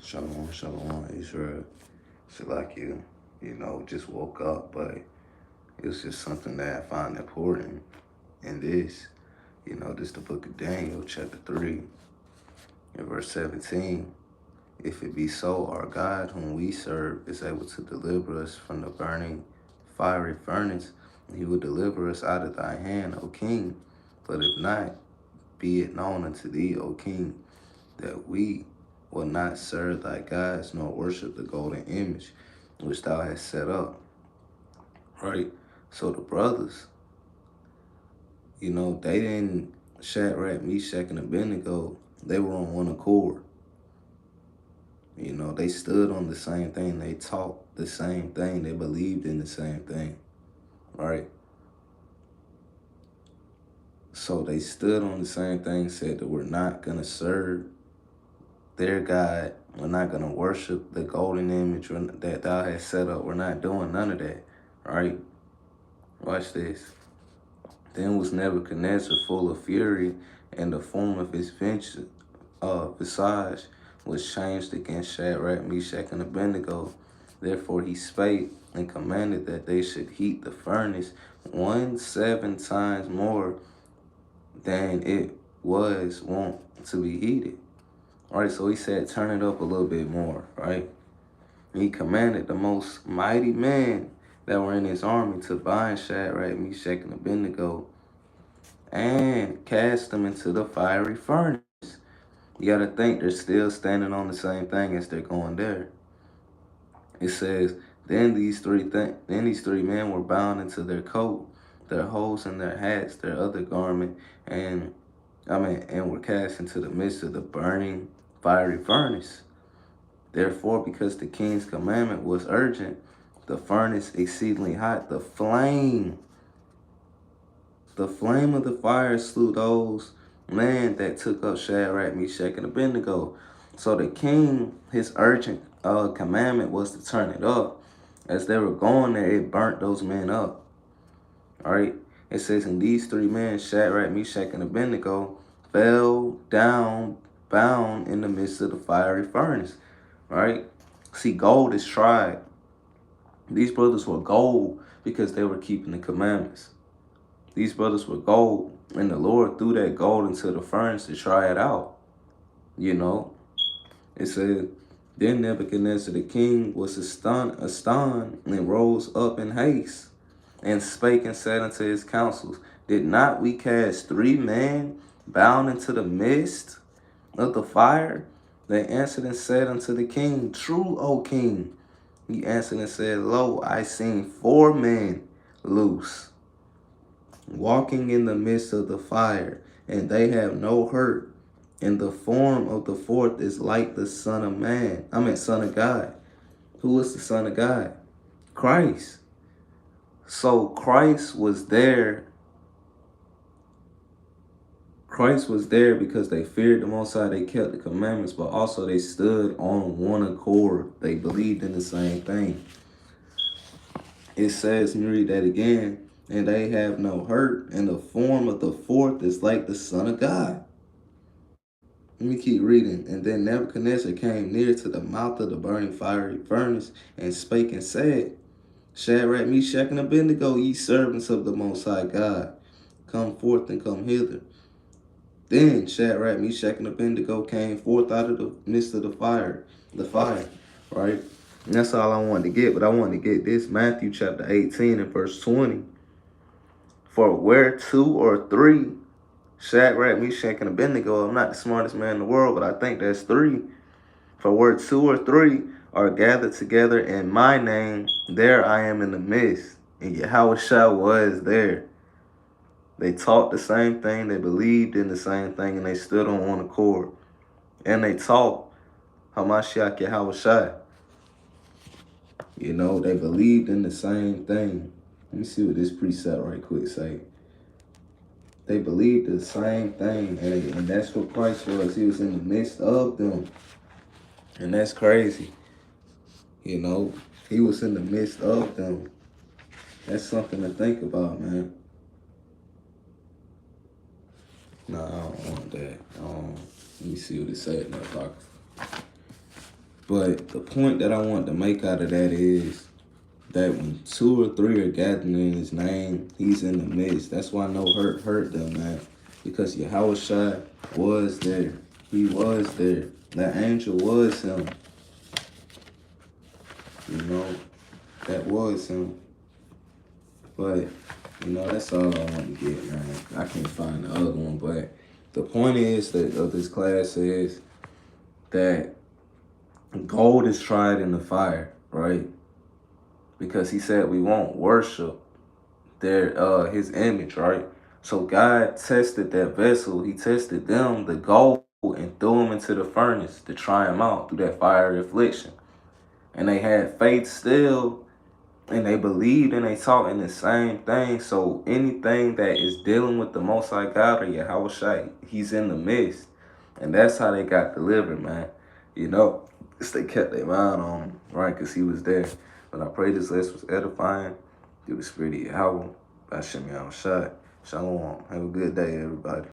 Shalom, shalom, Israel. So like just woke up, but it's just something that I find important in this. This the book of Daniel, chapter 3, and verse 17. If it be so, our God, whom we serve, is able to deliver us from the burning fiery furnace, and he will deliver us out of thy hand, O king. But if not, be it known unto thee, O king, that we will not serve thy gods, nor worship the golden image which thou hast set up. Right? So the brothers, they didn't Shadrach, Meshach, and Abednego, they were on one accord. They stood on the same thing. They taught the same thing. They believed in the same thing. Right? So they stood on the same thing, said that we're not going to serve their God. We're not going to worship the golden image that thou hast set up. We're not doing none of that. Right? Watch this. Then was Nebuchadnezzar full of fury, and the form of his visage was changed against Shadrach, Meshach, and Abednego. Therefore he spake and commanded that they should heat the furnace 17 times more than it was wont to be heated. All right, so he said, turn it up a little bit more, right? He commanded the most mighty men that were in his army to bind Shadrach, Meshach, and Abednego and cast them into the fiery furnace. You got to think they're still standing on the same thing as they're going there. It says, then these three men were bound into their coat, their hose and their hats, their other garment, and were cast into the midst of the burning fiery furnace. Therefore, because the king's commandment was urgent, the furnace exceedingly hot, the flame of the fire slew those men that took up Shadrach, Meshach, and Abednego. So the king, his urgent commandment was to turn it up. As they were going there, it burnt those men up. All right. It says, and these three men, Shadrach, Meshach, and Abednego, fell down bound in the midst of the fiery furnace. All right. See, gold is tried. These brothers were gold because they were keeping the commandments. These brothers were gold, and the Lord threw that gold into the furnace to try it out. It said, then Nebuchadnezzar the king was astonished and rose up in haste and spake and said unto his councils, did not we cast 3 men bound into the midst of the fire? They answered and said unto the king, true, O king. He answered and said, lo, I seen 4 men loose, walking in the midst of the fire, and they have no hurt. And the form of the 4th is like the Son of God. Who is the Son of God? Christ. So Christ was there. Christ was there because they feared the Most High, they kept the commandments, but also they stood on one accord. They believed in the same thing. It says, let me read that again, and they have no hurt, and the form of the 4th is like the Son of God. Let me keep reading. And then Nebuchadnezzar came near to the mouth of the burning fiery furnace and spake and said, Shadrach, Meshach, and Abednego, ye servants of the Most High God, come forth and come hither. Then Shadrach, Meshach, and Abednego came forth out of the midst of the fire, right? And that's all I wanted to get, but I wanted to get this, Matthew chapter 18 and verse 20. For where 2 or 3, Shadrach, Meshach, and Abednego, I'm not the smartest man in the world, but I think that's 3. For where 2 or 3 are gathered together in my name, there I am in the midst. And Yahweh was there. They taught the same thing, they believed in the same thing, and they stood on one accord. And they taught Hamashiach Yahweh. They believed in the same thing. Let me see what this precept right quick say. They believed the same thing, and that's what Christ was. He was in the midst of them. And that's crazy. He was in the midst of them. That's something to think about, man. Nah, I don't want that. Let me see what it said in the Apocrypha. But the point that I want to make out of that is that when 2 or 3 are gathering in his name, he's in the midst. That's why no hurt them, man. Because Yahushua was there. He was there. That angel was him. You know, that was him. But, you know, that's all I want to get, man. I can't find the other one. But the point is that of this class is that gold is tried in the fire, right? Because he said we won't worship his image, right? So God tested that vessel. He tested them, the gold, and threw them into the furnace to try them out through that fiery affliction. And they had faith still, and they believed and they taught in the same thing. So anything that is dealing with the Most High God or Yahushua, he's in the midst. And that's how they got delivered, man. You know, they kept their mind on him, right? Because he was there. But I pray this lesson was edifying. Through the spirit of Yahweh, by Shem Yahushua. Shalom. Have a good day, everybody.